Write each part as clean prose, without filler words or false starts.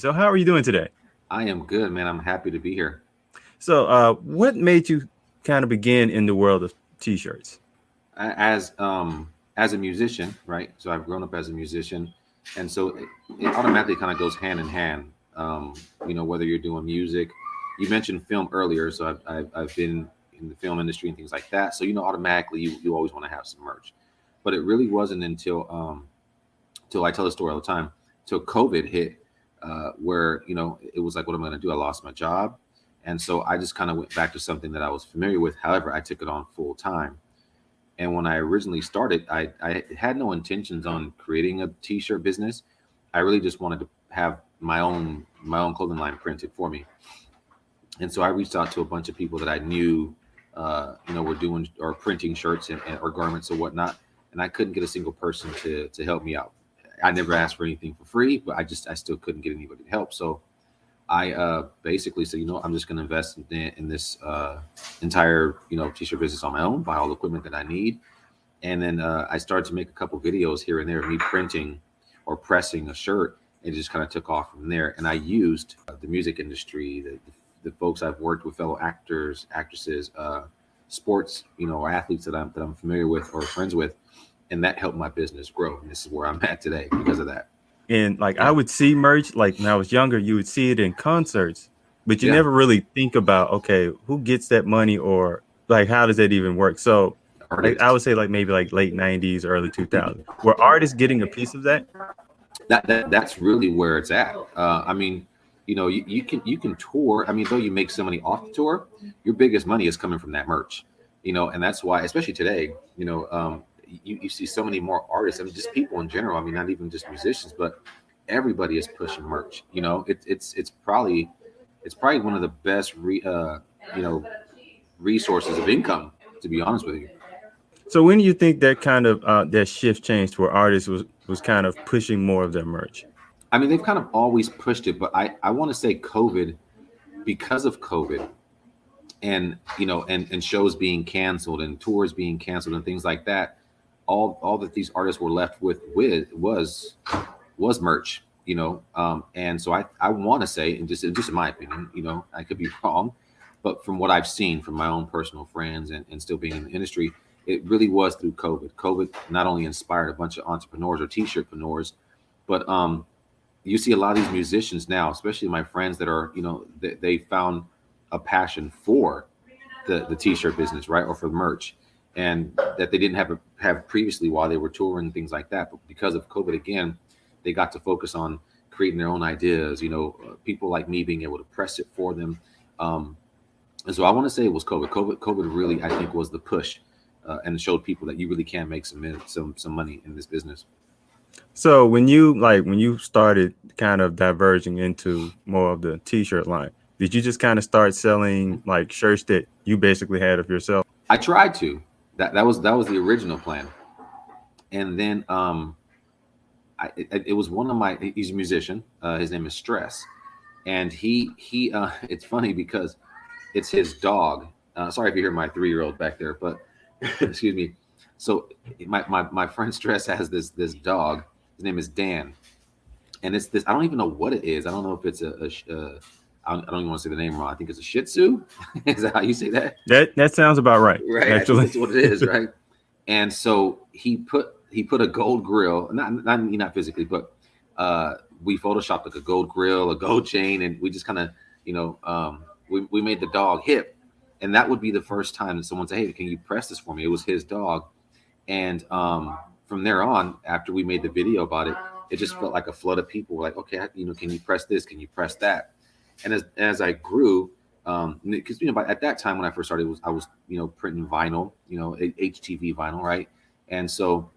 So how are you doing today? I am good, man. I'm happy to be here. So what made you kind of begin in the world of t-shirts? As a musician, right? So I've grown up as a musician, and so it automatically kind of goes hand in hand. Whether you're doing music, you mentioned film earlier, so I've been in the film industry and things like that. So automatically you always want to have some merch, but it really wasn't until I tell the story all the time, till COVID hit, where it was like, what am I going to do? I lost my job, and so I just kind of went back to something that I was familiar with. However, I took it on full time. And when I originally started, I had no intentions on creating a t-shirt business. I really just wanted to have my own clothing line printed for me. And so I reached out to a bunch of people that I knew, were doing or printing shirts or garments or whatnot, and I couldn't get a single person to help me out. I never asked for anything for free, but I still couldn't get anybody to help. So I basically said, I'm just going to invest in this entire t-shirt business on my own, buy all the equipment that I need, and then I started to make a couple videos here and there of me printing or pressing a shirt. It just kind of took off from there. And I used the music industry, the folks I've worked with, fellow actors, actresses, sports, or athletes that I'm familiar with or friends with, and that helped my business grow. And this is where I'm at today because of that. And like I Yeah, would see merch like when I was younger, you would see it in concerts, but you yeah, never really think about, okay, who gets that money or like how does that even work? So like I artist. would say like maybe like late 90s, early 2000s. Were artists getting a piece of that? That's really where it's at. I mean, you can tour. I mean, though you make so money off the tour, your biggest money is coming from that merch. And that's why, especially today, you see so many more artists. I mean, just people in general. I mean, not even just musicians, but everybody is pushing merch. It's probably one of the best you know resources of income. To be honest with you. So when do you think that kind of that shift changed where artists was kind of pushing more of their merch? I mean, they've kind of always pushed it, but I want to say COVID, because of COVID, and shows being canceled and tours being canceled and things like that, all that these artists were left with was merch. And so I want to say, and just in my opinion, I could be wrong, but from what I've seen from my own personal friends and still being in the industry, it really was through COVID not only inspired a bunch of entrepreneurs or t-shirtpreneurs, but you see a lot of these musicians now, especially my friends that are, they found a passion for the t-shirt business, right, or for merch, and that they didn't have previously while they were touring and things like that. But because of COVID, again, they got to focus on creating their own ideas. People like me being able to press it for them, and so I want to say it was COVID. COVID really, I think, was the push, and showed people that you really can make some money in this business. So when you started kind of diverging into more of the t-shirt line, did you just kind of start selling like shirts that you basically had of yourself? I tried to. That was the original plan, and then it was one of my. He's a musician. His name is Stress, and he. It's funny because it's his dog. Sorry if you hear my 3-year-old back there, but excuse me. So my friend Stress has this dog. His name is Dan, and it's this. I don't even know what it is. I don't know if it's I don't even want to say the name wrong. I think it's a Shih Tzu. Is that how you say that? That sounds about right, Right. I think actually. that's what it is, right? And so he put a gold grill, not physically, but we photoshopped like a gold grill, a gold chain, and we just kind of, we made the dog hip, and that would be the first time that someone said, "Hey, can you press this for me?" It was his dog, and from there on, after we made the video about it, it just felt like a flood of people were like, "Okay, can you press this? Can you press that?" And as I grew, because at that time when I first started, I was printing vinyl, HTV vinyl, right? And so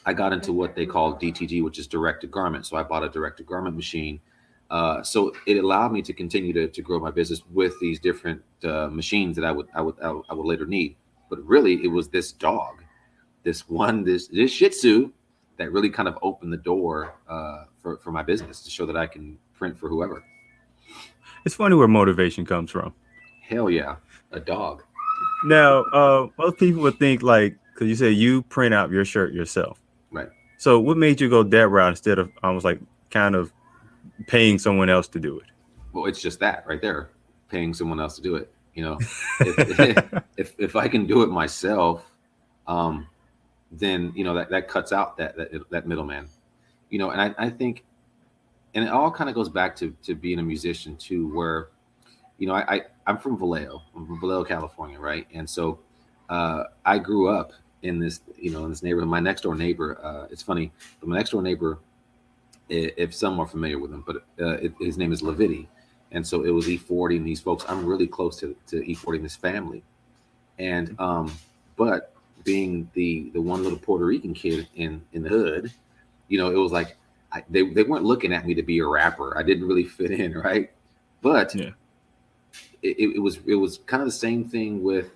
I got into what they call DTG, which is direct to garment. So I bought a direct to garment machine. So it allowed me to continue to grow my business with these different machines that I would later need. But really, it was this dog, this Shih Tzu, that really kind of opened the door for my business to show that I can print for whoever. It's funny where motivation comes from. Hell yeah, a dog. Now, most people would think like, because you said you print out your shirt yourself. Right. So what made you go that route instead of almost like kind of paying someone else to do Well, it's just that right there, paying someone else to do it. You know, if if I can do it myself, um, then that cuts out that middleman. And I think, and it all kind of goes back to being a musician too, where I'm from Vallejo. I'm from Vallejo, California, right? And so I grew up in this in this neighborhood. My next door neighbor, it's funny, but my next door neighbor, if some are familiar with him, but his name is Leviti. And so it was E40 and these folks. I'm really close to E40 and his family. And but being the one little Puerto Rican kid in the hood, it was like they weren't looking at me to be a rapper. I didn't really fit in, right? But it. Yeah. it was kind of the same thing with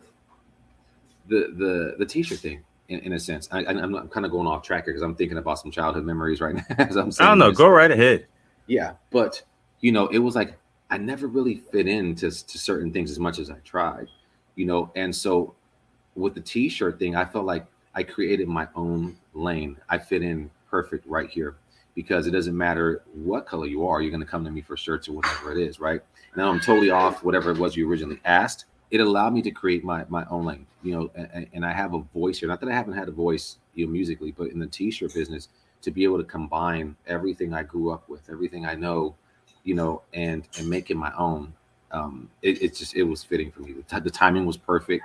the t-shirt thing in a sense. I'm kind of going off track here because I'm thinking about some childhood memories right now as I'm I don't saying know. this. Go right ahead. Yeah, but it was like I never really fit into to certain things as much as I tried, and so with the t-shirt thing, I felt like I created my own lane. I fit in perfect right here because it doesn't matter what color you are, you're going to come to me for shirts or whatever it is, right? Now I'm totally off whatever it was you originally asked. It allowed me to create my own lane, and I have a voice here. Not that I haven't had a voice, musically, but in the t-shirt business, to be able to combine everything I grew up with, everything I know, and make it my own. It's just it was fitting for me. The timing was perfect.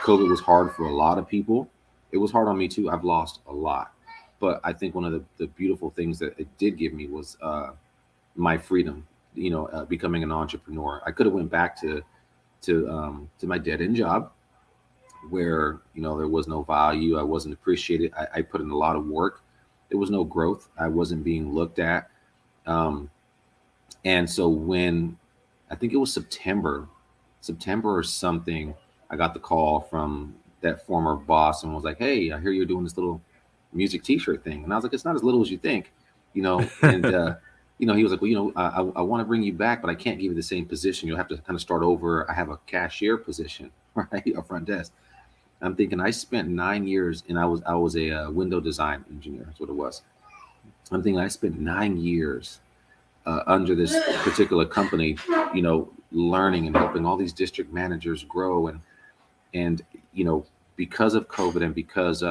COVID was hard for a lot of people. It was hard on me too. I've lost a lot. But I think one of the beautiful things that it did give me was my freedom, becoming an entrepreneur. I could have went back to my dead end job where, there was no value. I wasn't appreciated. I put in a lot of work. There was no growth. I wasn't being looked at. Um, and so when I think it was September or something, I got the call from that former boss and was like, "Hey, I hear you're doing this little music T-shirt thing." And I was like, "It's not as little as you think, you know." And he was like, "Well, I want to bring you back, but I can't give you the same position. You'll have to kind of start over. I have a cashier position, right, a front desk." I'm thinking I spent 9 years, and I was a window design engineer. That's what it was. I'm thinking I spent 9 years under this particular company, learning and helping all these district managers grow, and because of COVID and because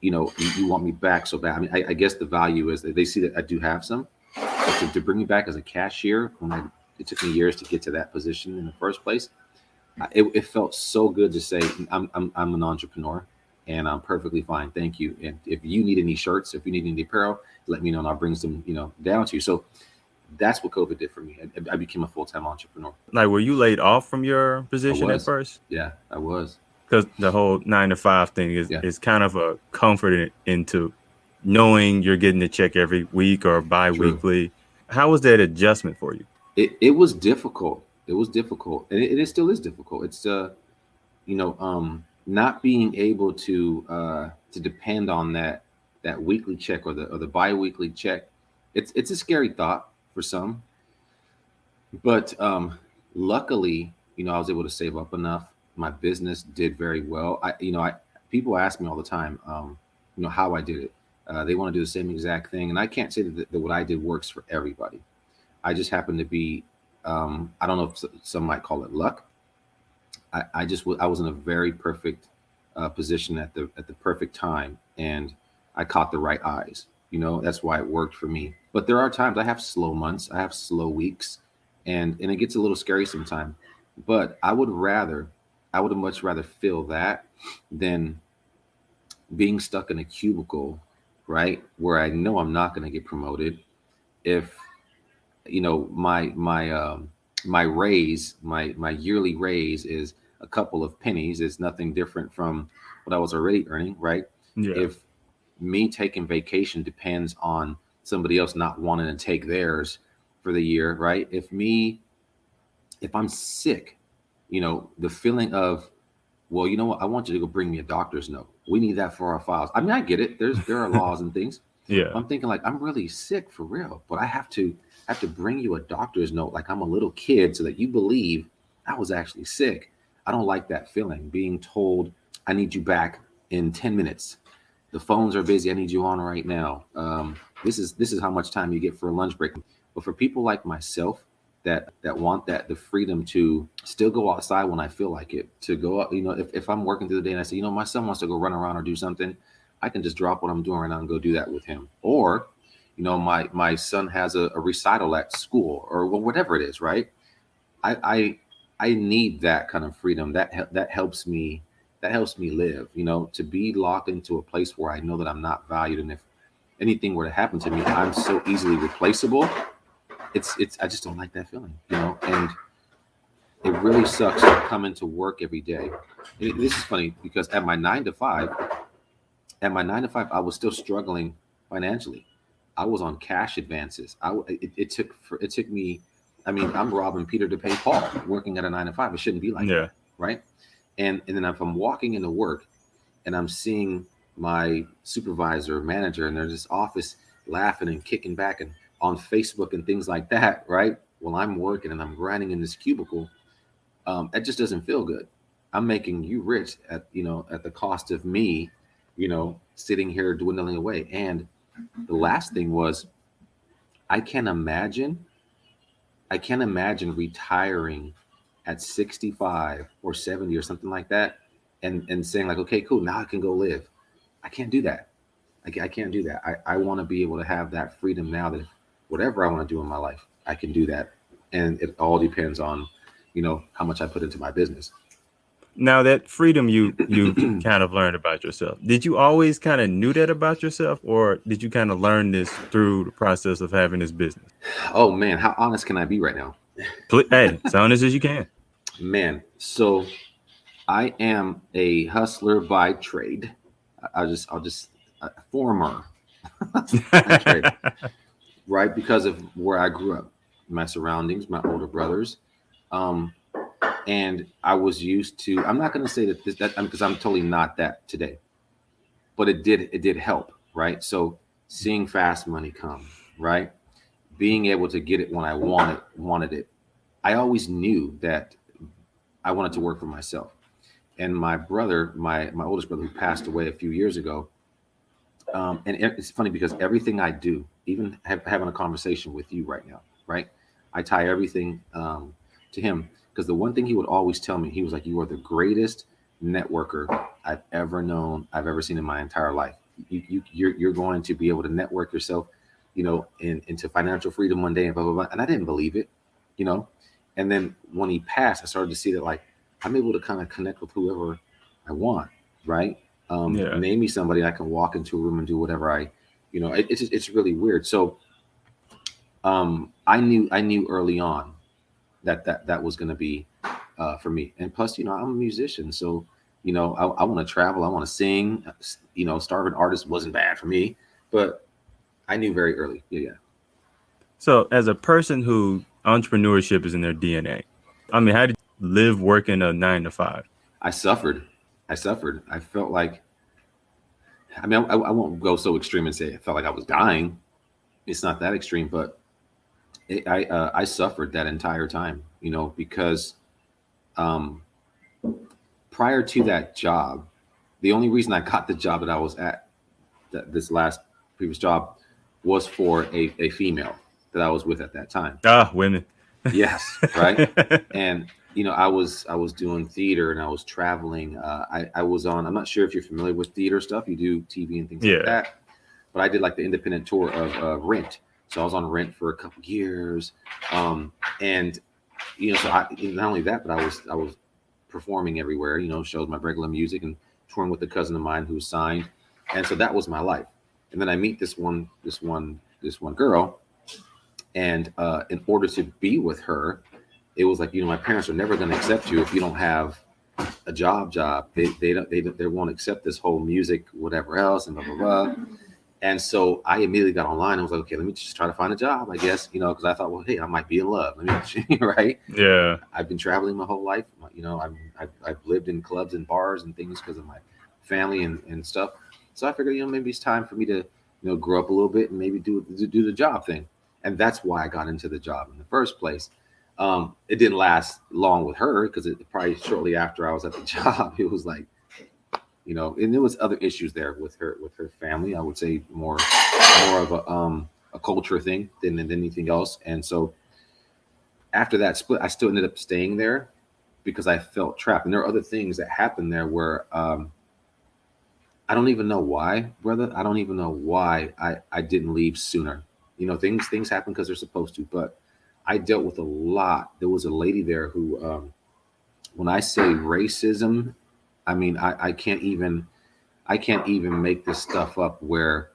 you want me back so bad. I mean, I guess the value is that they see that I do have some, but to bring me back as a cashier it took me years to get to that position in the first place. It felt so good to say I'm an entrepreneur and I'm perfectly fine. Thank you. And if you need any shirts, if you need any apparel, let me know and I'll bring some, down to you. So that's what COVID did for me. I became a full-time entrepreneur. Like, were you laid off from your I position at was, first? yeah, I was, Because the whole 9 to 5 thing is yeah, is kind of a comfort into knowing you're getting a check every week or true. bi-weekly. How was that adjustment for you? It was difficult. It was difficult, and it still is difficult. It's not being able to depend on that weekly check or the bi-weekly check. It's a scary thought for some, but luckily, I was able to save up enough. My business did very well. I people ask me all the time, how I did it. They want to do the same exact thing, and I can't say that what I did works for everybody. I just happen to be, I don't know if some might call it luck. I was in a very perfect position at the perfect time, and I caught the right eyes. That's why it worked for me. But there are times I have slow months, I have slow weeks, and it gets a little scary sometimes. But I would much rather feel that than being stuck in a cubicle, right, where I know I'm not going to get promoted. If my raise, my yearly raise is a couple of pennies. It's nothing different from what I was already earning, right? Yeah. If me taking vacation depends on somebody else not wanting to take theirs for the year, right? If I'm sick, the feeling of, well, you know what, I want you to go bring me a doctor's note. We need that for our files. I mean, I get it. There are laws and things. Yeah. I'm thinking like I'm really sick for real, but I have to bring you a doctor's note like I'm a little kid so that you believe I was actually sick. I don't like that feeling being told I need you back in 10 minutes. The phones are busy. I need you on right now. This is how much time you get for a lunch break. But for people like myself that want that the freedom to still go outside when I feel like it, to go out, if I'm working through the day and I say, my son wants to go run around or do something, I can just drop what I'm doing right now and go do that with him. Or, my son has a recital at school or whatever it is, right? I I need that kind of freedom. That helps me. That helps me live. To be locked into a place where I know that I'm not valued, and if anything were to happen to me, I'm so easily replaceable. It's. I just don't like that feeling. And it really sucks coming to work every day. This is funny because at my 9 to 5, I was still struggling financially. I was on cash advances. It took me. I mean, I'm robbing Peter to pay Paul, working at a 9 to 5. It shouldn't be like Yeah. that, right? And then if I'm walking into work and I'm seeing my supervisor, or manager, and they're in this office laughing and kicking back and on Facebook and things like that, right? While I'm working and I'm grinding in this cubicle, it just doesn't feel good. I'm making you rich at the cost of me, sitting here dwindling away. And the last thing was, I can't imagine, I can't imagine retiring at 65 or 70 or something like that, and saying like, okay, cool, now I can go live. I can't do that. I can't do that. I want to be able to have that freedom now that whatever I want to do in my life, I can do that. And it all depends on, how much I put into my business. Now that freedom you kind of learned about yourself. Did you always kind of knew that about yourself, or did you kind of learn this through the process of having this business? Oh man, how honest can I be right now? Hey, as honest as you can. Man, so I am a hustler by trade. I'll just former by trade, right? Because of where I grew up, my surroundings, my older brothers, um, and I was used to. I'm not going to say that because I'm totally not that today, but it did help, right? So seeing fast money come, right? Being able to get it when I wanted it. I always knew that I wanted to work for myself. And my brother, my oldest brother, who passed away a few years ago, and it's funny because everything I do, even having a conversation with you right now, right? I tie everything to him because the one thing he would always tell me, he was like, "You are the greatest networker I've ever known, I've ever seen in my entire life. You're going to be able to network yourself, into financial freedom one day, and blah blah blah." And I didn't believe it, you know. And then when he passed, I started to see that like I'm able to kind of connect with whoever I want, right? Yeah. Name me somebody I can walk into a room and do whatever it's really weird. So I knew early on that was going to be for me. And plus, I'm a musician, so I want to travel, I want to sing. Starving artist wasn't bad for me, but I knew very early. Yeah, yeah. So, as a person who entrepreneurship is in their DNA, I mean, how did you live working a 9 to 5? I suffered. I felt like, I mean, I won't go so extreme and say I felt like I was dying. It's not that extreme, but I suffered that entire time, because um, prior to that job, the only reason I got the job that I was at, this last previous job, was for a female that I was with at that time. Ah, women. Yes, right. And I was doing theater and I was traveling. I was on. I'm not sure if you're familiar with theater stuff. You do TV and things like Yeah. that. But I did like the independent tour of Rent. So I was on Rent for a couple years, and so not only that, but I was performing everywhere. Shows my regular music and touring with a cousin of mine who was signed, and so that was my life. And then I meet this one girl, and in order to be with her, it was like, my parents are never going to accept you if you don't have a job. They won't accept this whole music whatever else and blah blah blah. And so I immediately got online and was like, okay, let me just try to find a job, I guess, because I thought, well, hey, I might be in love. Let me, right? Yeah. I've been traveling my whole life. I've lived in clubs and bars and things because of my family and stuff. So I figured, maybe it's time for me to, grow up a little bit and maybe do the job thing. And that's why I got into the job in the first place. It didn't last long with her because it probably shortly after I was at the job, it was like, and there was other issues there with her family. I would say more of a a culture thing than anything else. And so after that split, I still ended up staying there because I felt trapped. And there are other things that happened there where I don't even know why, brother. I don't even know why I didn't leave sooner. You know, things happen because they're supposed to. But I dealt with a lot. There was a lady there who, when I say racism, I mean I can't even make this stuff up. Where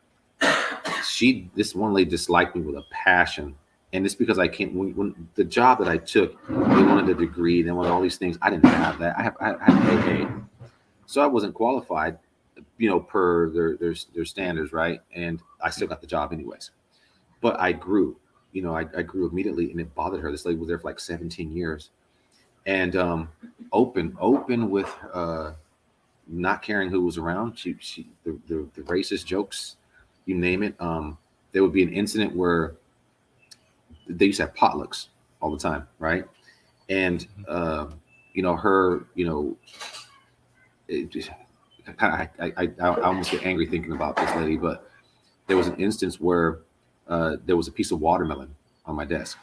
this one lady disliked me with a passion, and it's because I can't. When the job that I took, they wanted a degree, they wanted all these things. I didn't have that. I had AA, so I wasn't qualified, you know, per their standards, right? And I still got the job anyways. But I grew, you know, I grew immediately, and it bothered her. This lady was there for like 17 years, and open with not caring who was around. The racist jokes, you name it. There would be an incident where they used to have potlucks all the time, right? And you know, her, you know, it just, I almost get angry thinking about this lady. But there was an instance where there was a piece of watermelon on my desk,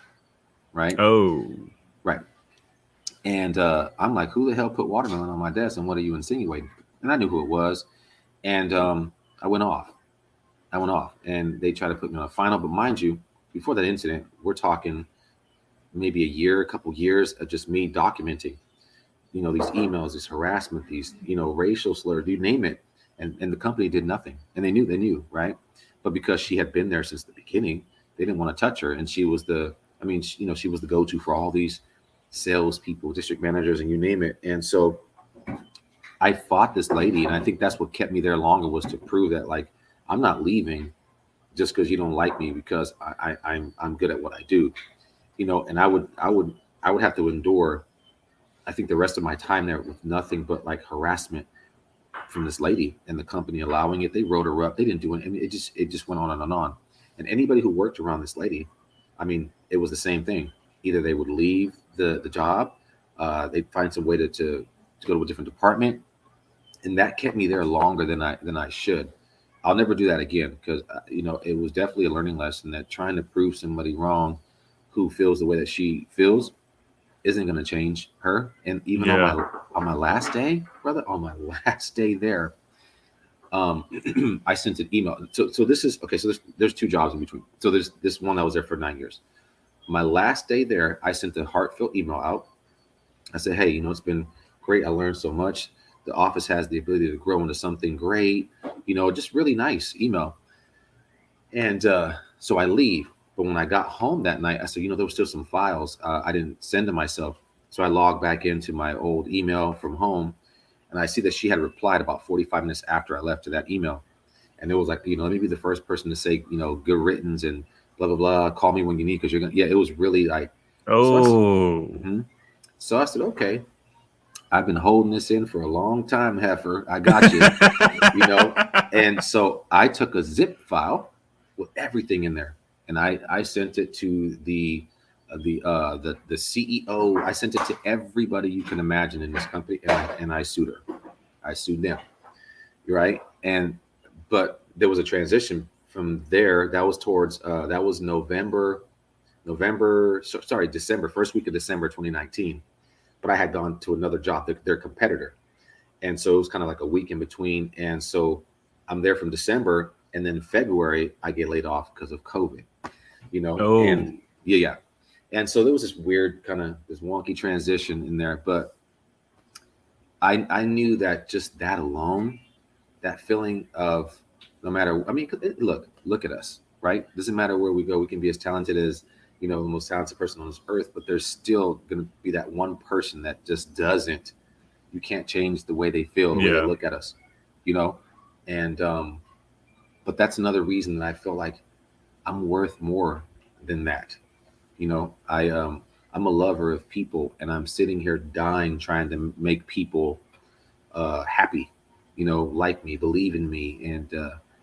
right? Oh, Right. And I'm like, who the hell put watermelon on my desk? And what are you insinuating? And I knew who it was. And I went off. I went off. And they tried to put me on a final. But mind you, before that incident, we're talking maybe a year, a couple years of just me documenting, you know, these emails, this harassment, these, you know, racial slurs, you name it. And the company did nothing. And they knew, right? But because she had been there since the beginning, they didn't want to touch her. And she was I mean, you know, she was the go-to for all these salespeople, district managers, and you name it. And so I fought this lady, and I think that's what kept me there longer, was to prove that, like, I'm not leaving just because you don't like me, because I'm good at what I do, you know. And I would have to endure, I think, the rest of my time there with nothing but like harassment from this lady, and the company allowing it. They wrote her up. They didn't do it. I mean, it just went on and on. And anybody who worked around this lady, I mean, it was the same thing. Either they would leave the job, they'd find some way to go to a different department, and that kept me there longer than I should. I'll never do that again, because you know, it was definitely a learning lesson that trying to prove somebody wrong who feels the way that she feels isn't going to change her. And even yeah. on my last day, brother, on my last day there, um, I sent an email. So this is okay. So there's two jobs in between. So there's this one that was there for 9 years. My last day there, I sent a heartfelt email out. I said, hey, you know, it's been great. I learned so much. The office has the ability to grow into something great. You know, just really nice email. And so I leave. But when I got home that night, I said, you know, there was still some files I didn't send to myself. So I logged back into my old email from home, and I see that she had replied about 45 minutes after I left to that email. And it was like, you know, let me be the first person to say, you know, good riddance and blah, blah, blah. Call me when you need, because you're going to, yeah, it was really like, so I, Oh, mhm. So I said, okay, I've been holding this in for a long time, heifer. I got you, you know. And so I took a zip file with everything in there, and I sent it to the CEO. I sent it to everybody you can imagine in this company, and I sued her. I sued them, right? And but there was a transition from there. That was towards that was sorry, December, first week of December 2019. But I had gone to another job, their competitor, and so it was kind of like a week in between. And so I'm there from December, and then February I get laid off because of COVID, you know. And oh, yeah, yeah. And so there was this weird kind of this wonky transition in there. But I knew that just that alone, that feeling of, no matter, I mean, look at us, right? Doesn't matter where we go, we can be as talented as, you know, the most talented person on this earth, but there's still going to be that one person that just doesn't, you can't change the way they feel, the way they yeah. look at us, you know. And but that's another reason that I feel like I'm worth more than that. You know, I'm a lover of people, and I'm sitting here dying trying to make people happy, you know, like me, believe in me. And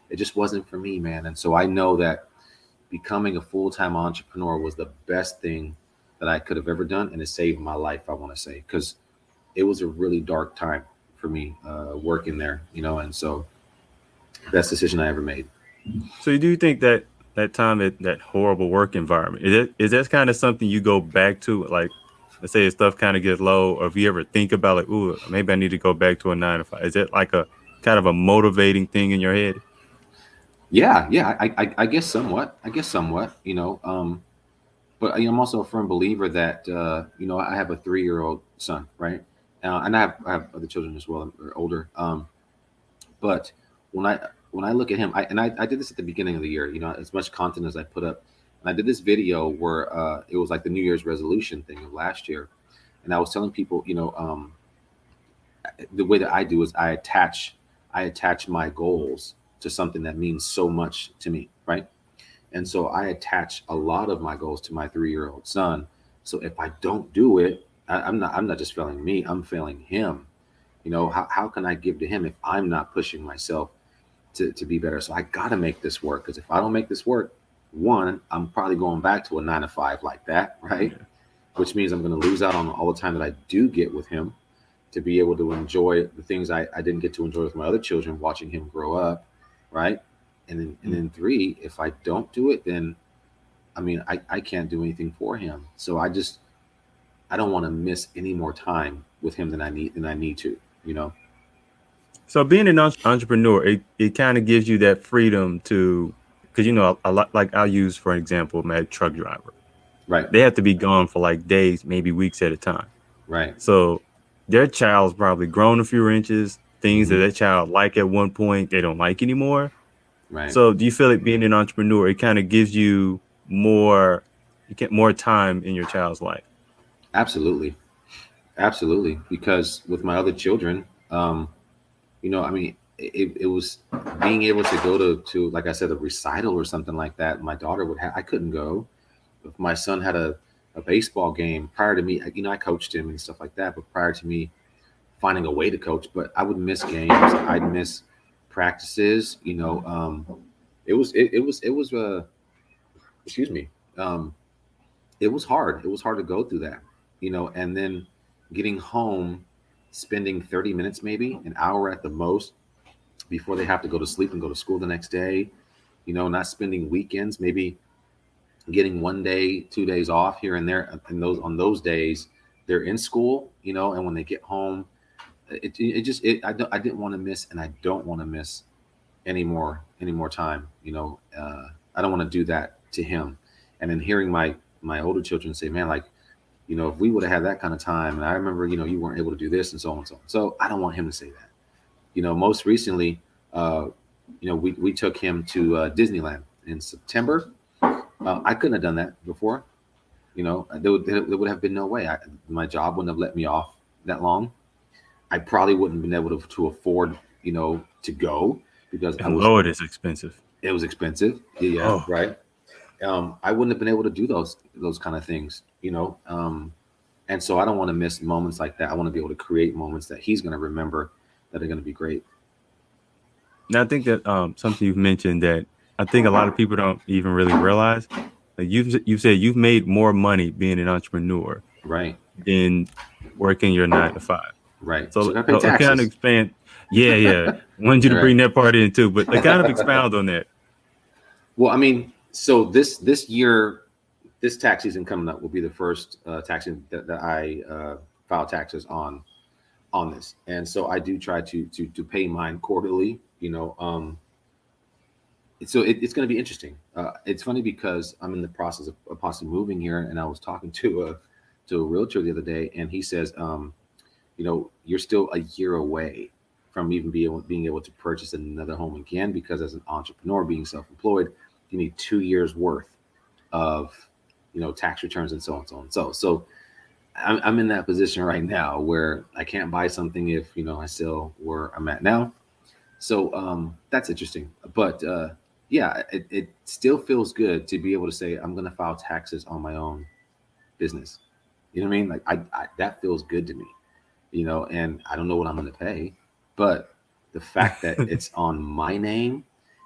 it just wasn't for me, man. And so I know that becoming a full-time entrepreneur was the best thing that I could have ever done, and it saved my life, I want to say, because it was a really dark time for me working there, you know. And so best decision I ever made. So do you think that that time at that horrible work environment, is that kind of something you go back to? Like, let's say if stuff kind of gets low, or if you ever think about like, ooh, maybe I need to go back to a 9 to 5. Is it like a kind of a motivating thing in your head? Yeah, yeah, I guess somewhat. I guess somewhat. But I'm also a firm believer that I have a 3-year-old son, right? And I have other children as well, or older. But when I look at him, I did this at the beginning of the year. As much content as I put up, and I did this video where it was like the New Year's resolution thing of last year, and I was telling people, the way that I do is I attach my goals to something that means so much to me, right? And so I attach a lot of my goals to my 3-year-old son. So if I don't do it, I'm not just failing me, I'm failing him. How can I give to him if I'm not pushing myself to be better? So I got to make this work, because if I don't make this work, one, I'm probably going back to a 9 to 5 like that, right? Yeah. Which means I'm going to lose out on all the time that I do get with him, to be able to enjoy the things I didn't get to enjoy with my other children, watching him grow up, right? And then three, if I don't do it, then I mean I can't do anything for him. So I don't want to miss any more time with him than I need to, you know. So being an entrepreneur, it kind of gives you that freedom to, because a lot, like I'll use for example, my truck driver. Right, They have to be gone for like days, maybe weeks at a time. right. So their child's probably grown a few inches. Things that Hmm. their child like at one point, they don't like anymore. Right. So do you feel like being an entrepreneur, it kind of gives you more, you get more time in your child's life? Absolutely. Absolutely. Because with my other children, I mean, it was being able to go to, like I said, a recital or something like that. My daughter would have, I couldn't go. If my son had a baseball game prior to me, I coached him and stuff like that, but prior to me finding a way to coach, but I would miss games. I'd miss practices. Excuse me. Um, it was hard. It was hard to go through that, and then getting home, spending 30 minutes, maybe an hour at the most, before they have to go to sleep and go to school the next day. Not spending weekends, maybe getting 1 day, 2 days off here and there. And on those days, they're in school, and when they get home, I didn't want to miss, and I don't want to miss any more time. I don't want to do that to him. And then hearing my older children say, man, like, if we would have had that kind of time, and I remember, you weren't able to do this, and so on and so on. So I don't want him to say that. Most recently, uh, we took him to Disneyland in September. I couldn't have done that before. There would have been no way. My job wouldn't have let me off that long. I probably wouldn't have been able to afford, to go, because And Lord, it's expensive. it was expensive. Yeah, Oh, right. I wouldn't have been able to do those kind of things. And so I don't want to miss moments like that. I want to be able to create moments that he's going to remember, that are going to be great. now I think that something you've mentioned that I think a lot of people don't even really realize. Like you've said you've made more money being an entrepreneur Right, than working your 9 to 5. right. So So I gotta pay kind of taxes. expand. Yeah, yeah. Wanted you to Right. bring that part in too, but kind of expound on that. Well, I mean, so this year, this tax season coming up will be the first tax season that I file taxes on this, and so I do try to pay mine quarterly. It's going to be interesting. It's funny because I'm in the process of possibly moving here, and I was talking to a realtor the other day, and he says, you're still a year away from even being able to purchase another home again, because as an entrepreneur, being self-employed, you need 2 years worth of tax returns, and so on, so on. So I'm in that position right now where I can't buy something if I still where I'm at now. So that's interesting. But yeah, it still feels good to be able to say I'm going to file taxes on my own business. You know what I mean? Like that feels good to me. And I don't know what I'm going to pay, but the fact that it's on my name,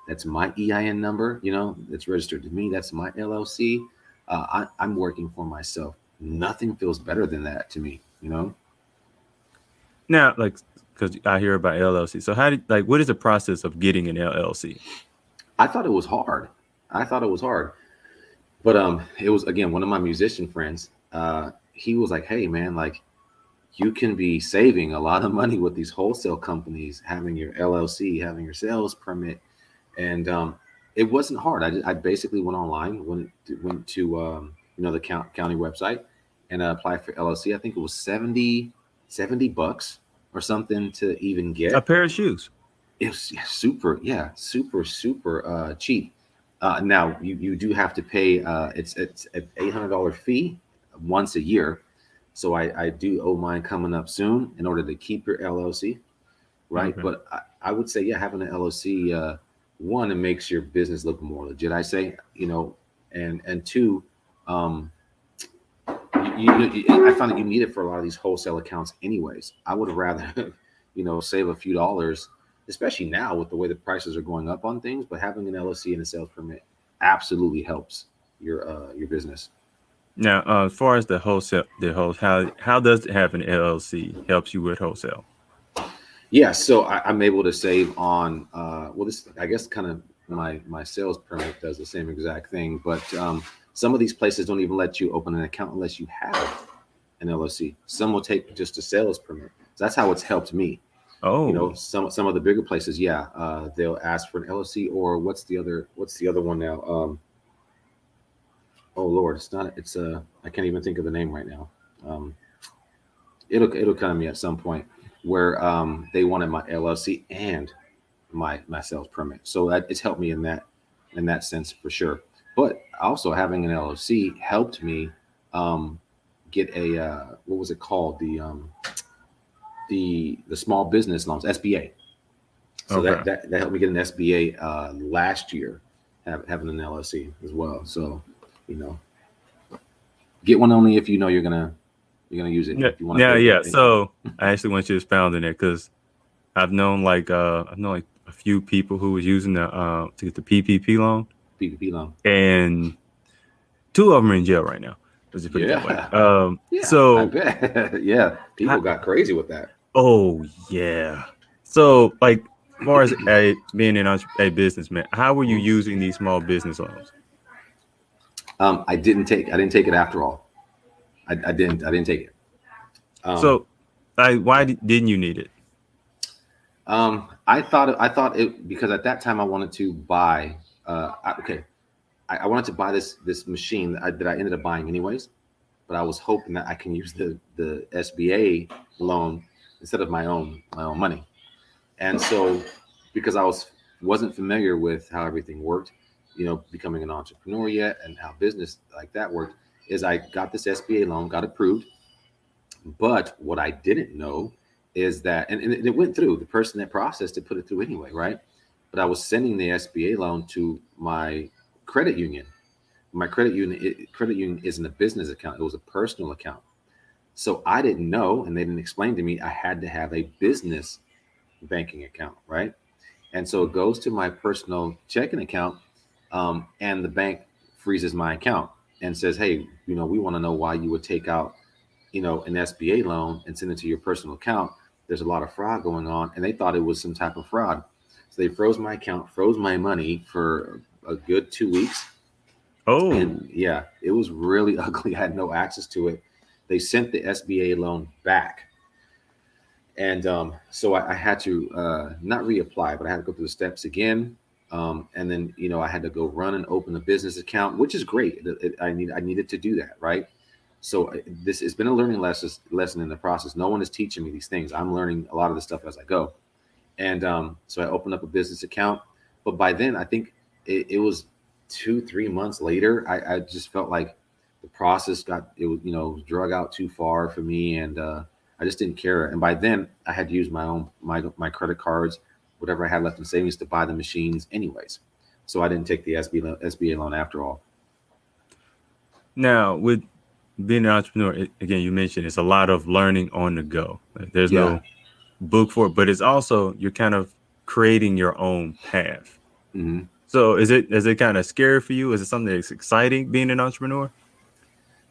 that's my EIN number, that's registered to me, that's my LLC. I'm working for myself. Nothing feels better than that to me. Now, like, because I hear about LLC. So how did, like, what is the process of getting an LLC? I thought it was hard. I thought it was hard, but it was again one of my musician friends. He was like, "Hey, man, like you can be saving a lot of money with these wholesale companies, having your LLC, having your sales permit." And it wasn't hard. I basically went online, went to the county website, and applied for LLC. I think it was 70 bucks or something to even A get. pair of shoes. It was super cheap. Now you do have to pay. It's an $800 fee once a year. So I do owe mine coming up soon in order to keep your LLC, right? Okay. But I would say, yeah, having an LLC, one, it makes your business look more legit. I say, and two, um, I found that you need it for a lot of these wholesale accounts, anyways. I would rather, save a few dollars, especially now with the way the prices are going up on things. But having an LLC and a sales permit absolutely helps your business. Now, as far as how does having an LLC helps you with wholesale? Yeah, so I'm able to save on well, this I guess kind of my sales permit does the same exact thing, but some of these places don't even let you open an account unless you have an LLC. Some will take just a sales permit. So that's how it's helped me. Oh, Some of the bigger places, yeah, they'll ask for an LLC or what's the other one now? Oh Lord, it's not. It's I can't even think of the name right now. Um, it'll come to me at some point where they wanted my LLC and my sales permit. So it's helped me in that sense for sure. But also having an LLC helped me um, get a what was it called, the small business loans, SBA. So okay. that helped me get an SBA last year, having an LLC as well. So you know get one only if you know you're gonna use it. Yeah, If you want to yeah, pay yeah. it. So I actually want you to expound on that because I've known like a few people who was using the to get the PPP loan, PPP loan. and two of them are in jail right now. Let's just put it that way. Yeah, yeah, I So bet. Yeah, people how, got crazy with that. oh yeah. So like, as far as being a businessman, how were you Mhm. using these small business loans? I didn't take it after all. I didn't take it. Um, So, why didn't you need it? I thought it because at that time I wanted to buy. Okay, I wanted to buy this machine that I ended up buying anyways. But I was hoping that I can use the SBA loan instead of my own money. And so, because I wasn't familiar with how everything worked, becoming an entrepreneur yet, and how business like that worked, is I got this SBA loan, got approved. But what I didn't know is that, and it went through. The person that processed it put it through anyway, right? But I was sending the SBA loan to my credit union. My credit union isn't a business account; it was a personal account. So I didn't know, and they didn't explain to me I had to have a business banking account, right? And so it goes to my personal checking account, and the bank freezes my account and says, "Hey, we want to know why you would take out, an SBA loan and send it to your personal account. There's a lot of fraud going on," and they thought it was some type of fraud. So they froze my account, froze my money for a good 2 weeks, and Oh, yeah, it was really ugly. I had no access to it. They sent the SBA loan back, and so I had to not reapply, but I had to go through the steps again. And then I had to go run and open a business account, which is great. I needed to do that, right? So this has been a learning lesson in the process. No one is teaching me these things. I'm learning a lot of the stuff as I go. And so I opened up a business account, but by then I think it was 2 3 months later. I just felt like the process got it was drug out too far for me, and I just didn't care. And by then I had to use my credit cards, whatever I had left in savings, to buy the machines anyways. So I didn't take the SBA loan after all. now with being an entrepreneur, again, you mentioned it's a lot of learning on the go. Like, there's Yeah. no book for it, but it's also you're kind of creating your own path. Hmm. So is it kind of scary for you? Is it something that's exciting being an entrepreneur?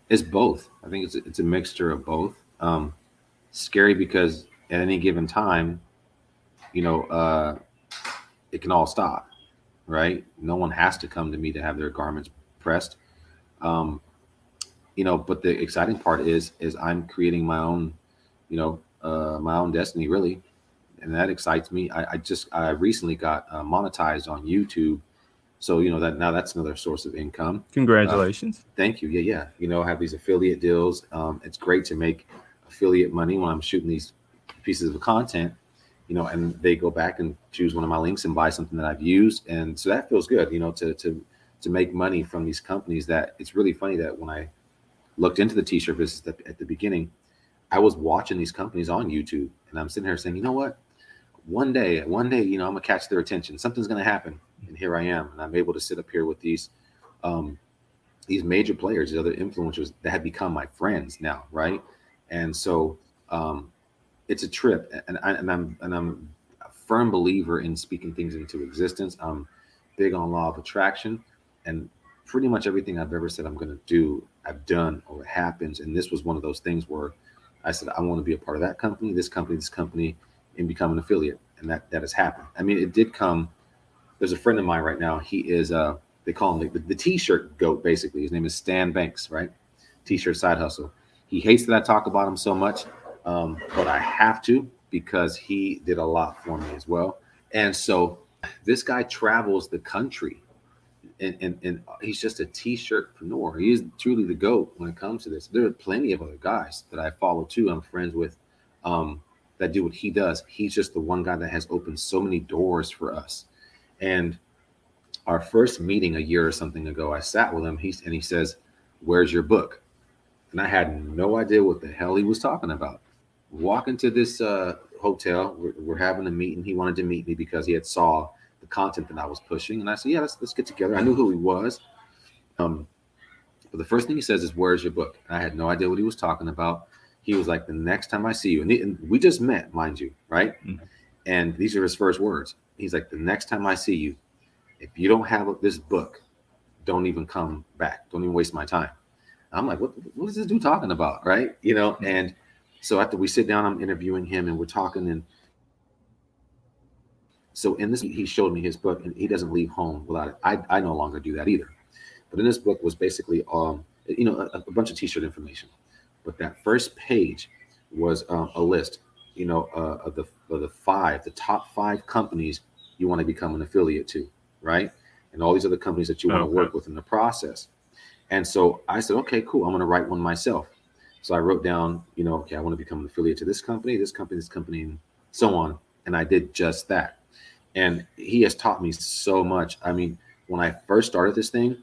It's both. I think it's a mixture of both. Scary because at any given time, you know, uh, it can all stop. right? No one has to come to me to have their garments pressed. Um, but the exciting part is I'm creating my own, my own destiny, really, and that excites me. I recently got monetized on YouTube, so that now that's another source of income. Uh, Congratulations. Thank you. Yeah, yeah. I have these affiliate deals. It's great to make affiliate money when I'm shooting these pieces of content, and they go back and choose one of my links and buy something that I've used, and so that feels good. To make money from these companies. That it's really funny that when I looked into the t-shirt business at the beginning, I was watching these companies on YouTube, and I'm sitting here saying, you know what? One day, I'm gonna catch their attention. Something's gonna happen, and here I am, and I'm able to sit up here with um, these major players, these other influencers that have become my friends now, right? And so um, it's a trip, and I'm a firm believer in speaking things into existence. I'm big on law of attraction, and pretty much everything I've ever said I'm going to do, I've done or it happens. And this was one of those things where I said I want to be a part of that company, this company, and become an affiliate, and that has happened. I mean, it did come. There's a friend of mine right now. He is they call him the t-shirt goat. Basically, his name is Stan Banks, right? T-shirt side hustle. He hates that I talk about him so much, but I have to because he did a lot for me as well. And so this guy travels the country, and he's just a t-shirtpreneur. He is truly the goat when it comes to this. There are plenty of other guys that I follow too. I'm friends with, um, that do what he does. He's just the one guy that has opened so many doors for us. And our first meeting a year or something ago, I sat with him. He says, "Where's your book?" And I had no idea what the hell he was talking about. Walk into this hotel. We're having a meeting. He wanted to meet me because he had saw the content that I was pushing, and I said, "Yeah, let's get together." I knew who he was. Um, but the first thing he says is, "Where's your book?" And I had no idea what he was talking about. He was like, "The next time I see you," and we just met, mind you, right? Mhm. And these are his first words. He's like, "The next time I see you, if you don't have this book, don't even come back. Don't even waste my time." I'm like, what is this dude talking about? Right. And so after we sit down, I'm interviewing him and we're talking. And so in this, he showed me his book and he doesn't leave home without it. I no longer do that either. But in this book was basically, a bunch of t-shirt information. But that first page was a list, of the top five companies you want to become an affiliate to, right? And all these other companies that you want to Okay. work with in the process. And so I said, okay, cool. I'm going to write one myself. So I wrote down, okay, I want to become an affiliate to this company, and so on. And I did just that. And he has taught me so much. I mean, when I first started this thing,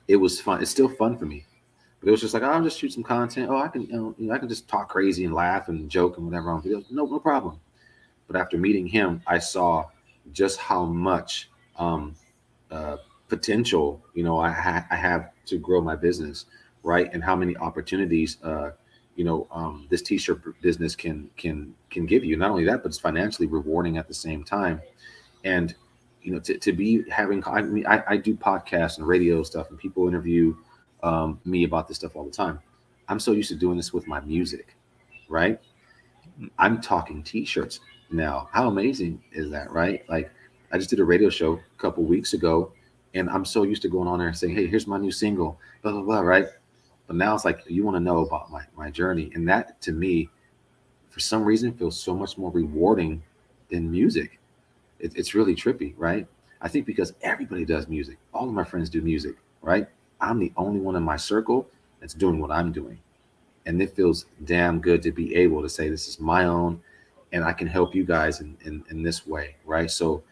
it was fun. It's still fun for me, but it was just like, oh, I'll just shoot some content. Oh, I can, I can just talk crazy and laugh and joke and whatever on videos. No, no problem. But after meeting him, I saw just how much uh, potential, I have to grow my business, right? And how many opportunities, this t-shirt business can give you. Not only that, but it's financially rewarding at the same time. And to be having, I mean, I do podcasts and radio stuff, and people interview me about this stuff all the time. I'm so used to doing this with my music, right? I'm talking t-shirts now. How amazing is that, right? Like I just did a radio show a couple weeks ago, and I'm so used to going on there and saying, "Hey, here's my new single," blah blah blah, right? But now it's like you want to know about my journey, and that to me, for some reason, feels so much more rewarding than music. It's really trippy, right? I think because everybody does music. All of my friends do music, right? I'm the only one in my circle that's doing what I'm doing, and it feels damn good to be able to say this is my own, and I can help you guys in this way, right? So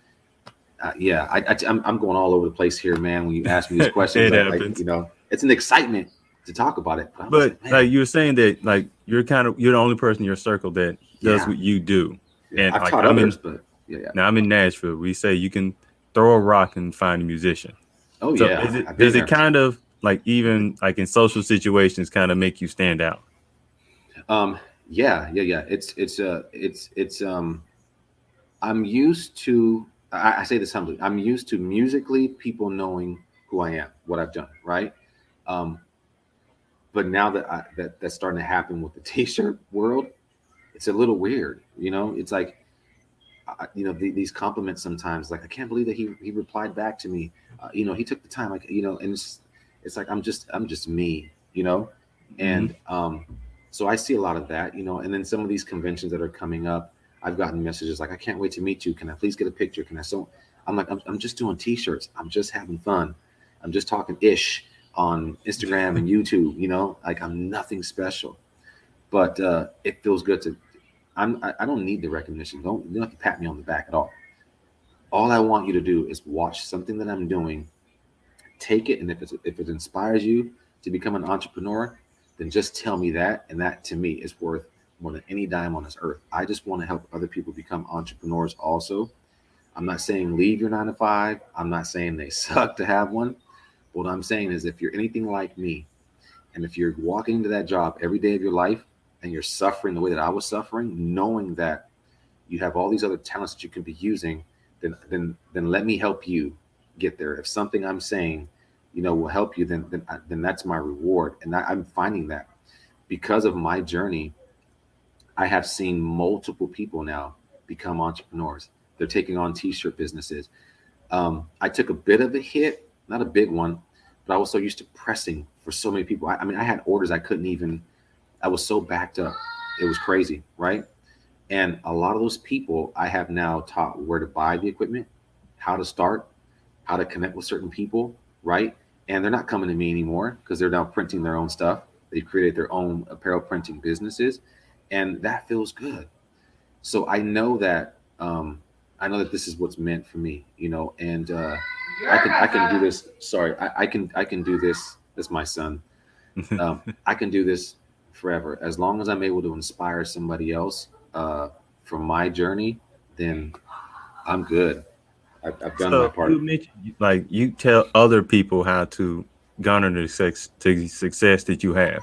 yeah, I'm going all over the place here, man. When you ask me these questions, It I happens. it's an excitement to talk about it, but I'm just But like, man, like you were saying that like you're the only person in your circle that does yeah, what you do. yeah. And I've like taught others, but yeah, yeah. I'm in Nashville. We say you can throw a rock and find a musician. Oh So yeah, I've been does it there. kind of like even like in social situations kind of make you stand out? Um, yeah, yeah, yeah. It's I'm used to. I say this humbly. I'm used to musically people knowing who I am, what I've done, right? Um, but now that's starting to happen with the t-shirt world, it's a little weird. It's like these compliments sometimes, like, I can't believe that he replied back to me. He took the time, like, and it's like I'm just me, Hmm. and so I see a lot of that, and then some of these conventions that are coming up, I've gotten messages like, I can't wait to meet you. Can I please get a picture? Can I? So I'm like, I'm just doing t-shirts. I'm just having fun. I'm just talking ish on Instagram and YouTube, like I'm nothing special, but it feels good to. I don't need the recognition. You don't have to pat me on the back at all. All I want you to do is watch something that I'm doing, take it, and if it inspires you to become an entrepreneur, then just tell me that, and that to me is worth more than any dime on this earth. I just want to help other people become entrepreneurs also. I'm not saying leave your 9 to 5. I'm not saying they suck to have one. What I'm saying is, if you're anything like me, and if you're walking into that job every day of your life and you're suffering the way that I was suffering, knowing that you have all these other talents that you can be using, then let me help you get there. If something I'm saying, will help you, then that's my reward. And I'm finding that because of my journey, I have seen multiple people now become entrepreneurs. They're taking on t-shirt businesses. I took a bit of a hit, not a big one, but I was so used to pressing for so many people. I mean, I had orders I couldn't even. I was so backed up. It was crazy, right? And a lot of those people I have now taught where to buy the equipment, how to start, how to connect with certain people, right? And they're not coming to me anymore because they're now printing their own stuff. They've created their own apparel printing businesses, and that feels good. So I know that this is what's meant for me, and I can do this. Sorry, I can do this. This is my son. I can do this forever as long as I'm able to inspire somebody else from my journey. Then I'm good. I've done my So part. you mentioned like you tell other people how to garner the success that you have,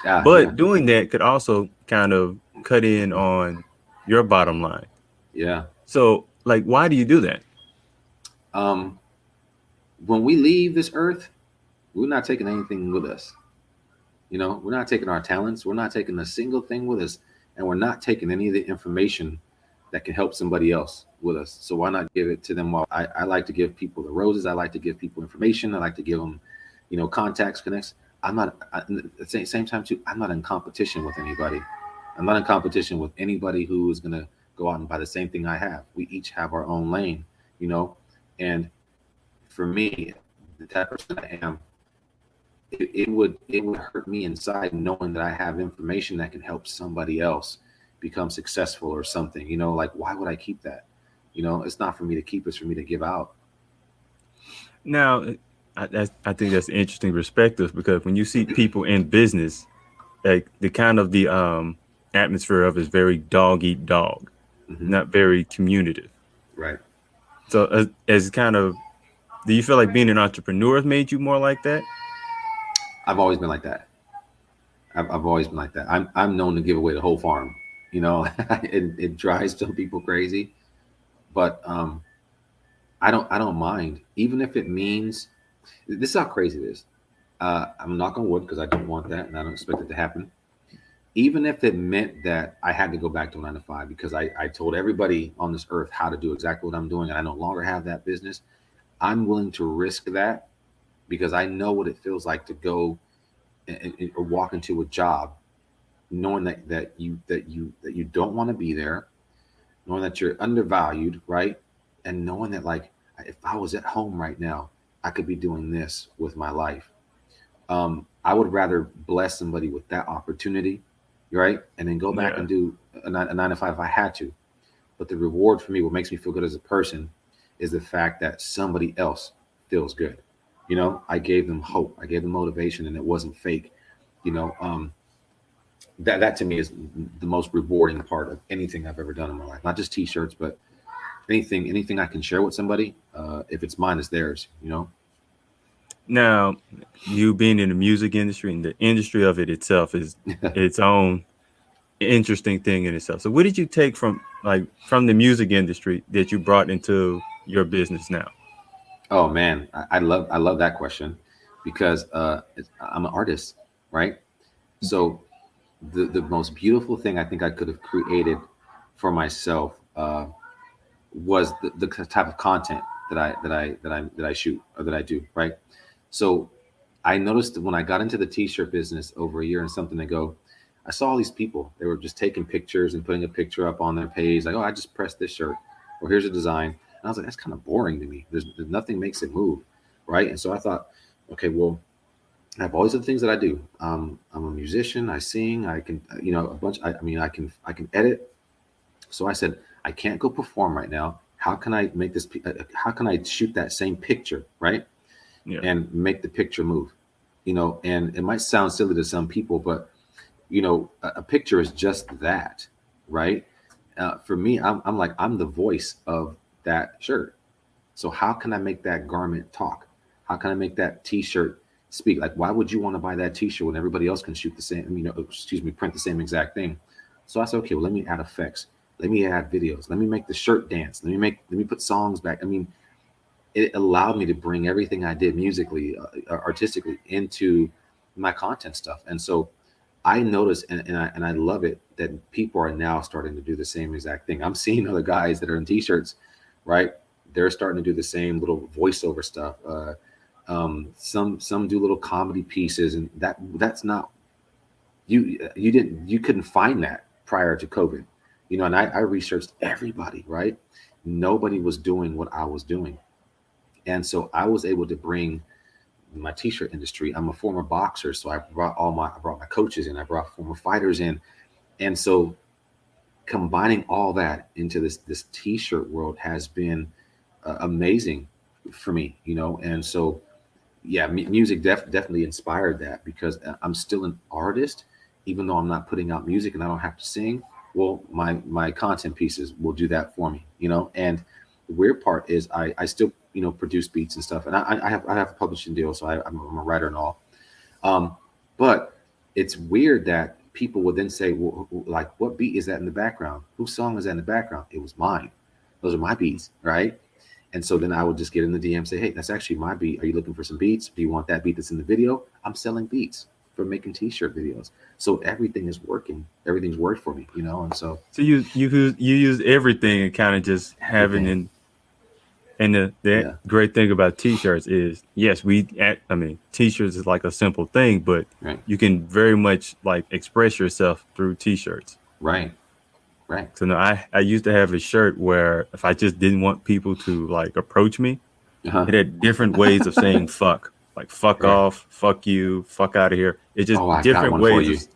Yeah, but doing that could also kind of cut in on your bottom line. yeah. So, like, why do you do that? Um, when we leave this earth, we're not taking anything with us. We're not taking our talents. We're not taking a single thing with us, and we're not taking any of the information that can help somebody else with us. So why not give it to them? While I like to give people the roses. I like to give people information. I like to give them, contacts, connects. I'm not at the same time too. I'm not in competition with anybody. I'm not in competition with anybody who is gonna go out and buy the same thing I have. We each have our own lane, you know. And for me, the type of person I am, it would hurt me inside knowing that I have information that can help somebody else become successful or something. Like, why would I keep that? It's not for me to keep; it's for me to give out. Now, I think that's an interesting perspective because when you see people in business, like the atmosphere of is very dog eat dog, Hmm. not very communicative. Right. So, as kind of, do you feel like being an entrepreneur has made you more like that? I've always been like that. I've always been like that. I'm known to give away the whole farm. It drives some people crazy, but I don't mind, even if it means. This is how crazy it is. I'm knock on wood because I don't want that and I don't expect it to happen. Even if it meant that I had to go back to 9 to 5 because I told everybody on this earth how to do exactly what I'm doing and I no longer have that business, I'm willing to risk that because I know what it feels like to go or walk into a job knowing that you don't want to be there, knowing that you're undervalued, right? And knowing that, like, if I was at home right now, I could be doing this with my life. I would rather bless somebody with that opportunity, right? And then go back Yeah. and do a 9 to 5 if I had to. But the reward for me, what makes me feel good as a person, is the fact that somebody else feels good. I gave them hope, I gave them motivation, and it wasn't fake. You know, that to me is the most rewarding part of anything I've ever done in my life. Not just T-shirts, but anything I can share with somebody. If it's mine, it's theirs. Now, you being in the music industry and the industry of it itself is its own interesting thing in itself. So, what did you take from the music industry that you brought into your business now? Oh man, I love that question because I'm an artist, right? So the most beautiful thing I think I could have created for myself. was the type of content that I shoot or that I do, right? So I noticed that when I got into the t-shirt business over a year and something ago, I saw all these people. They were just taking pictures and putting a picture up on their page, like, oh, I just pressed this shirt, or here's a design. And I was like, that's kind of boring to me. There's nothing makes it move, right? And so I thought, okay, well, I have all these other things that I do. I'm a musician. I sing. I can, a bunch. I mean, I can edit. So I said, I can't go perform right now. How can I make this? How can I shoot that same picture, right? Yeah. And make the picture move, and it might sound silly to some people, but a picture is just that, right? For me, I'm like, I'm the voice of that shirt. So how can I make that garment talk? How can I make that t-shirt speak? Like, why would you want to buy that t-shirt when everybody else can shoot the same, print the same exact thing? So I said, okay, well, let me add effects. Let me add videos. Let me make the shirt dance. Let me put songs back. I mean, it allowed me to bring everything I did musically, artistically, into my content stuff. And so I noticed, and I love it, that people are now starting to do the same exact thing. I'm seeing other guys that are in t-shirts, right? They're starting to do the same little voiceover stuff. Some do little comedy pieces, and that's not you couldn't find that prior to COVID, And I researched everybody, right? Nobody was doing what I was doing. And so I was able to bring my t-shirt industry. I'm a former boxer, so I brought my coaches in, I brought former fighters in. And so combining all that into this t-shirt world has been amazing for me, And so yeah, music definitely inspired that, because I'm still an artist, even though I'm not putting out music and I don't have to sing. Well, my content pieces will do that for me, And the weird part is I still produce beats and stuff, and I have a publishing deal, so I'm a writer and all. But it's weird that people would then say, well, like, what beat is that in the background? Whose song is that in the background? It was mine. Those are my beats, right? And so then I would just get in the DM, say, hey, that's actually my beat. Are you looking for some beats? Do you want that beat that's in the video? I'm selling beats for making t-shirt videos. So everything is working. Everything's worked for me, And so You use everything and kind of just having everything, in. And the yeah, great thing about t-shirts is, yes, I mean, t-shirts is like a simple thing, but right, you can very much like express yourself through t-shirts. right, right. So no, I used to have a shirt where if I just didn't want people to like approach me, Uh-huh. it had different ways of saying fuck, like fuck Right. off, fuck you, fuck out of here. It's just Oh, I've got different one for ways of you.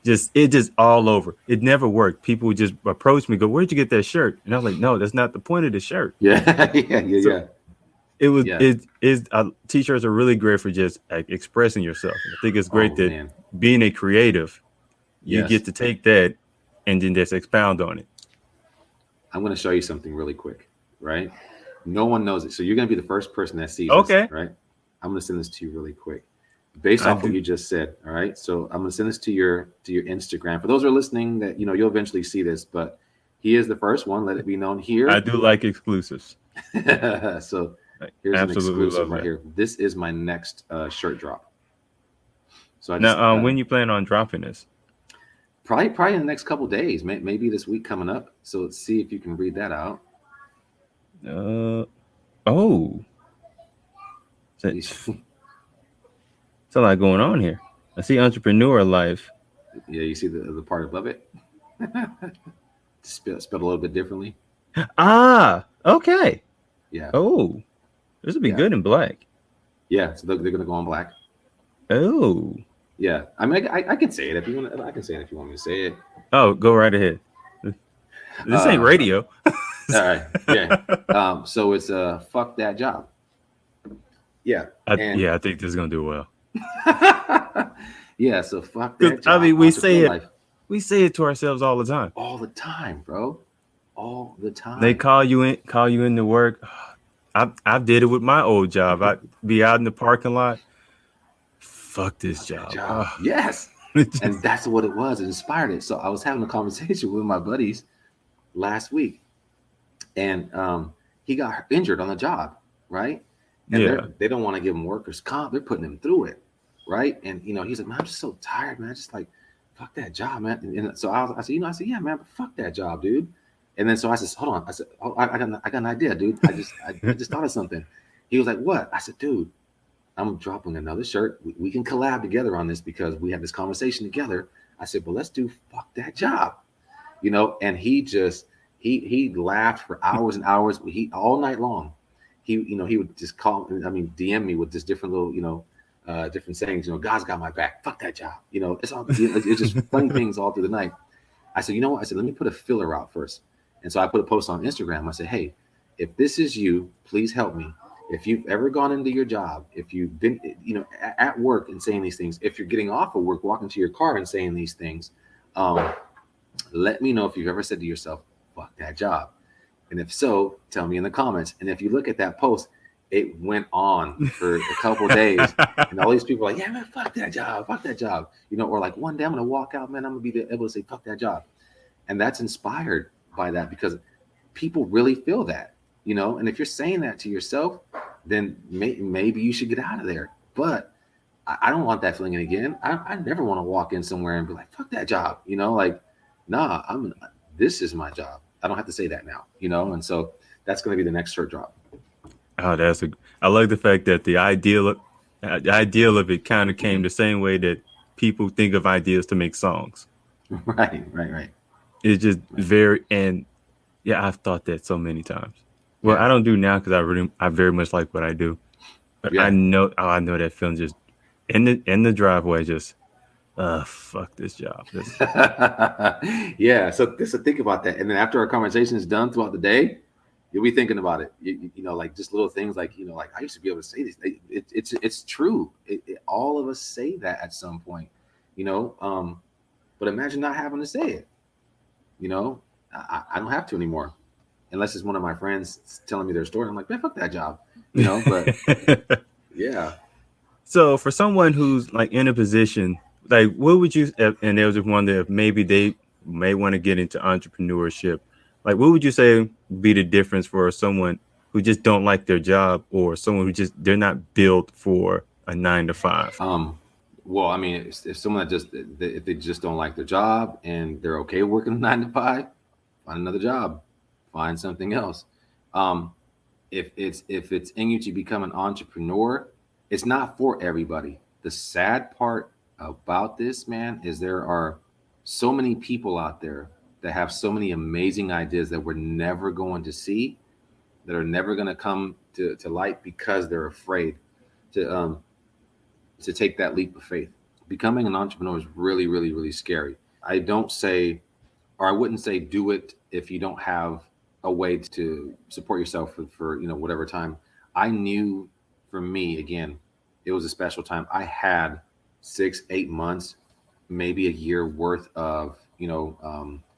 just all over. It never worked. People would just approach me, go, "Where'd you get that shirt?" And I was like, "No, that's not the point of the shirt." Yeah, yeah, yeah, So yeah, it was yeah. it is t-shirts are really great for just like expressing yourself. And I think it's great Oh that man, being a creative, you yes. get to take that and then just expound on it. I'm going to show you something really quick, right? No one knows it, so you're going to be the first person that sees this, Okay, right? I'm going to send this to you really quick, based I off what do. you just said. All right, so I'm going to send this to your Instagram. For those who are listening, that you'll eventually see this, but he is the first one. Let it be known I here. do like exclusives. So I here's an absolutely exclusive love right that. here. This is my next shirt drop. So I just Now, when you plan on dropping this? probably in the next couple days, maybe this week coming up. So let's see if you can read that out. Uh oh, You it's a lot going on here. I see entrepreneur life. Yeah, you see the part above it, spelled a little bit differently. Ah, okay. Yeah, Oh, this would be yeah, good in black. yeah. So they're gonna go on black. Oh, Yeah, I mean, I can say it if you want. I can say it if you want me to say it. oh, go right ahead. This ain't Uh, radio. all right, yeah. So it's fuck that job. Yeah, and Yeah, I think this is gonna do well. yeah. So fuck Because that I job. mean, Entrepreneur life we say it to ourselves all the time. all the time, bro. All the They time. call you into work. I did it with my old job. I'd be out in the parking lot. Fuck this Fuck that job. job. Yes. And that's what it was. It inspired it. So I was having a conversation with my buddies last week, and he got injured on the job, right? And Yeah. they don't want to give him workers comp. They're putting him through it, right? And he's like, man, I'm just so tired, man. Just like, fuck that job, man. And so I said, yeah, man, but fuck that job, dude. And then so I said, hold on. I said, oh, I got an idea, dude. I just thought of something. He was like, what? I said, dude, I'm dropping another shirt. We can collab together on this because we had this conversation together. I said, but let's do fuck that job, you know. And he just he laughed for hours and hours. He all night long. He would just call. I mean, DM me with just different little different sayings. You know, God's got my back. Fuck that job. You know, it's all it's just funny things all through the night. I said, you know what? I said, let me put a filler out first. And so I put a post on Instagram. I said, hey, if this is you, please help me. If you've ever gone into your job, if you've been, at work and saying these things, if you're getting off of work, walking to your car and saying these things, let me know if you've ever said to yourself, fuck that job. And if so, tell me in the comments. And if you look at that post, it went on for a couple days. And all these people are like, yeah, man, fuck that job. Fuck that job. Or like one day I'm going to walk out, man, I'm going to be able to say, fuck that job. And that's inspired by that because people really feel that, and if you're saying that to yourself, then maybe you should get out of there. But I don't want that feeling again. I never want to walk in somewhere and be like, fuck that job, like, nah, this is my job. I don't have to say that now, and so that's going to be the next shirt drop. Oh, I like the fact that the ideal of it kind of came the same way that people think of ideas to make songs. Right. It's just very, and yeah, I've thought that so many times. Well, I don't do now because I very much like what I do, but I know that feeling just in the driveway, just fuck this job. Yeah. So think about that, and then after our conversation is done throughout the day, you'll be thinking about it. Like just little things like like I used to be able to say this. It's true. All of us say that at some point, but imagine not having to say it. I don't have to anymore. Unless it's one of my friends telling me their story. I'm like, man, fuck that job. But yeah. So for someone who's like in a position, like what would you, and there was one that maybe they may want to get into entrepreneurship. Like what would you say be the difference for someone who just don't like their job or someone who they're not built for a 9-to-5? Well, I mean, if someone if they just don't like their job and they're okay working 9 to 5, find another job. Find something else. If it's in you to become an entrepreneur, it's not for everybody. The sad part about this, man, is there are so many people out there that have so many amazing ideas that we're never going to see, that are never going to come to light because they're afraid to take that leap of faith. Becoming an entrepreneur is really, really, really scary. I wouldn't say do it if you don't have a way to support yourself for whatever time. I knew for me, again, it was a special time. I had 6-8 months, maybe a year worth of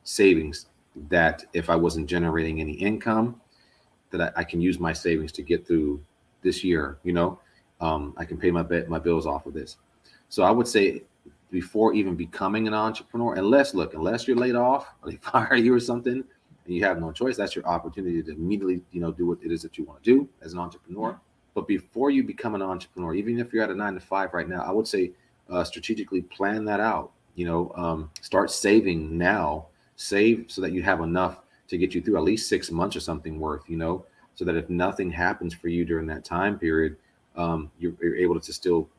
savings that if I wasn't generating any income, that I can use my savings to get through this year. I can pay my bills off of this. So I would say before even becoming an entrepreneur, unless you're laid off or they fire you or something, and you have no choice, that's your opportunity to immediately, do what it is that you want to do as an entrepreneur. But before you become an entrepreneur, even if you're at a 9-to-5 right now, I would say strategically plan that out. Start saving now. Save so that you have enough to get you through at least 6 months or something worth, so that if nothing happens for you during that time period, you're able to still,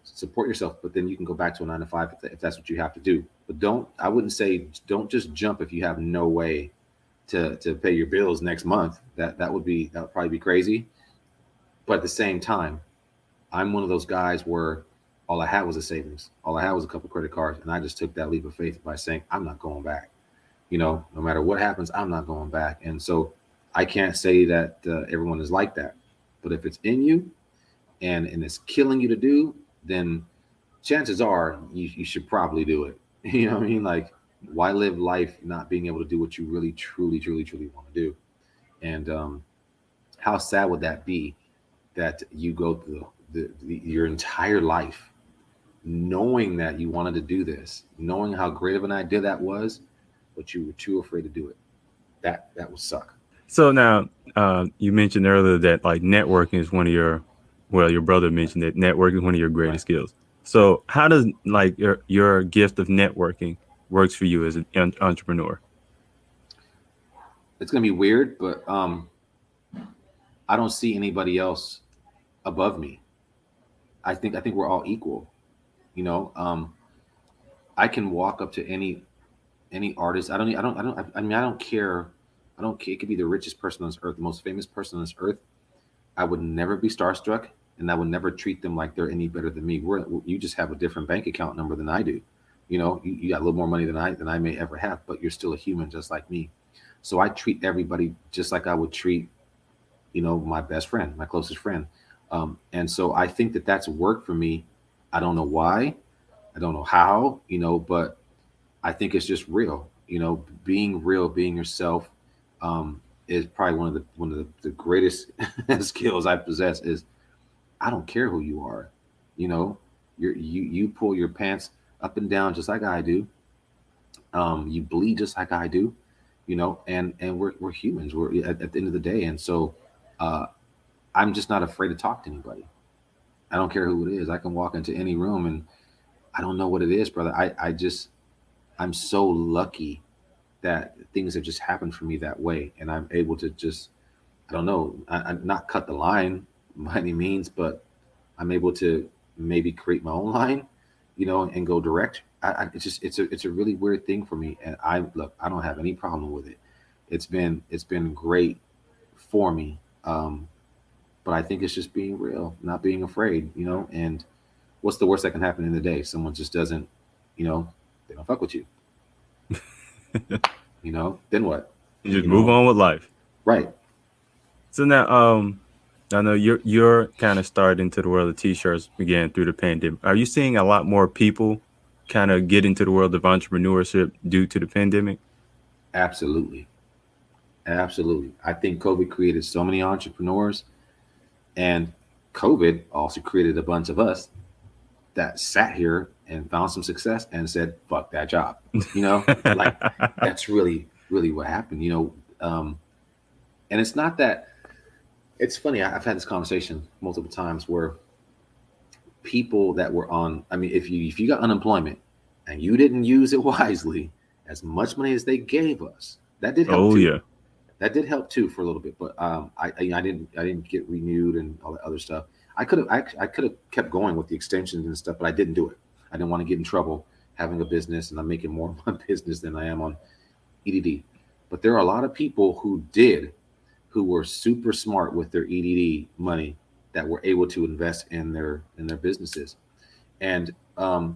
support yourself. But then you can go back to a 9-to-5 if that's what you have to do. But I wouldn't say don't just jump if you have no way to pay your bills next month. That would probably be crazy. But at the same time, I'm one of those guys where all I had was a savings. All I had was a couple credit cards, and I just took that leap of faith by saying, I'm not going back. No matter what happens, I'm not going back. And so I can't say that everyone is like that. But if it's in you and it's killing you to do, then chances are you should probably do it. You know what I mean? Like, why live life not being able to do what you really, truly, truly, truly want to do? And how sad would that be that you go through your entire life knowing that you wanted to do this, knowing how great of an idea that was, but you were too afraid to do it? That would suck. So now you mentioned earlier that like networking is one of your brother mentioned that networking is one of your greatest skills. So how does like your gift of networking works for you as an entrepreneur? it's gonna be weird, but I don't see anybody else above me. I think we're all equal. You know, I can walk up to any artist. I mean, I don't care. I don't care. It could be the richest person on this earth, the most famous person on this earth. I would never be starstruck, and I would never treat them like they're any better than me. You just have a different bank account number than I do. You know, you got a little more money than I may ever have, but you're still a human just like me. So I treat everybody just like I would treat, my best friend, my closest friend. And so I think that that's worked for me. I don't know why, I don't know how, but I think it's just real. Being real, being yourself, is probably one of the greatest skills I possess. Is I don't care who you are. You know, you pull your pants up and down just like I do. You bleed just like I do. And we're humans. We're at the end of the day, and so uh, I'm just not afraid to talk to anybody. I don't care who it is. I can walk into any room, and I don't know what it is, brother. I'm so lucky that things have just happened for me that way, and I'm able to just, I don't know, I not cut the line by any means, but I'm able to maybe create my own line, and go direct. It's a really weird thing for me, and I don't have any problem with it. It's been great for me, but I think it's just being real, not being afraid, and what's the worst that can happen in the day? Someone just doesn't, you know, they don't fuck with you, then what? You just You move know, on with life. right. So now, I know you're kind of started into the world of t-shirts began through the pandemic. Are you seeing a lot more people kind of get into the world of entrepreneurship due to the pandemic? Absolutely. Absolutely. I think COVID created so many entrepreneurs, and COVID also created a bunch of us that sat here and found some success and said, fuck that job. Like that's really what happened, and it's not that. It's funny. I've had this conversation multiple times where people that were on, I mean, if you got unemployment and you didn't use it wisely, as much money as they gave us, that did help Oh too. yeah. That did help too for a little bit, but I didn't get renewed and all that other stuff. I could have kept going with the extensions and stuff, but I didn't do it. I didn't want to get in trouble having a business, and I'm making more on my business than I am on EDD. But there are a lot of people who did, who were super smart with their EDD money, that were able to invest in their businesses. And so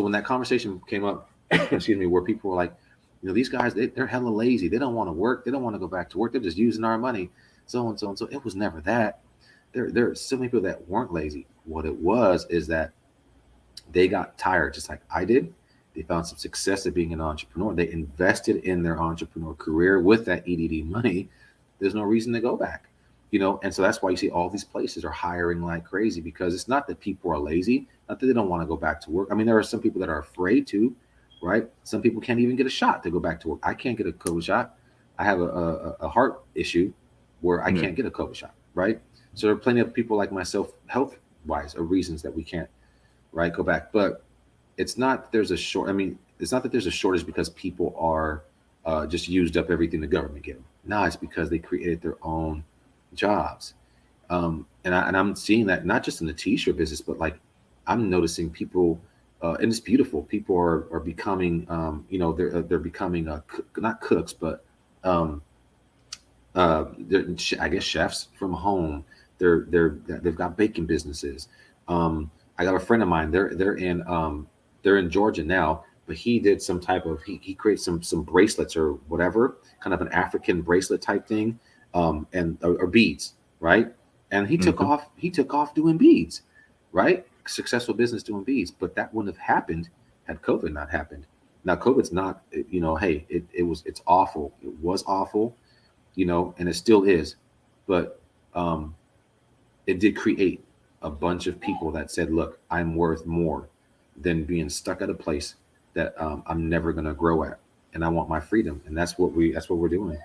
when that conversation came up, excuse me, where people were like, these guys, they're hella lazy. They don't want to work. They don't want to go back to work. They're just using our money. So and so and so. It was never that. There are so many people that weren't lazy. What it was is that they got tired, just like I did. They found some success at being an entrepreneur. They invested in their entrepreneur career with that EDD money. There's no reason to go back, And so that's why you see all these places are hiring like crazy, because it's not that people are lazy, not that they don't want to go back to work. I mean, there are some people that are afraid to, right? Some people can't even get a shot to go back to work. I can't get a COVID shot. I have a heart issue where I Yeah. can't get a COVID shot, right? So there are plenty of people like myself, health wise, are reasons that we can't, right, go back. But it's not that there's a short. I mean, it's not that there's a shortage because people are just used up everything the government gave them. No, it's because they created their own jobs. And I'm seeing that not just in the t-shirt business, but like I'm noticing people, and it's beautiful. People are becoming, they're becoming not cooks, but um, I guess chefs from home. They've got baking businesses. I got a friend of mine. They're in Georgia now, but he did some type of he created some bracelets or whatever, kind of an African bracelet type thing, and or beads, right? And Hmm. he took off doing beads, right? Successful business doing beads, but that wouldn't have happened had COVID not happened. Now COVID's not, hey, it's awful. It was awful, and it still is. But um, it did create a bunch of people that said, "Look, I'm worth more than being stuck at a place that I'm never going to grow at, and I want my freedom." And that's what we're doing.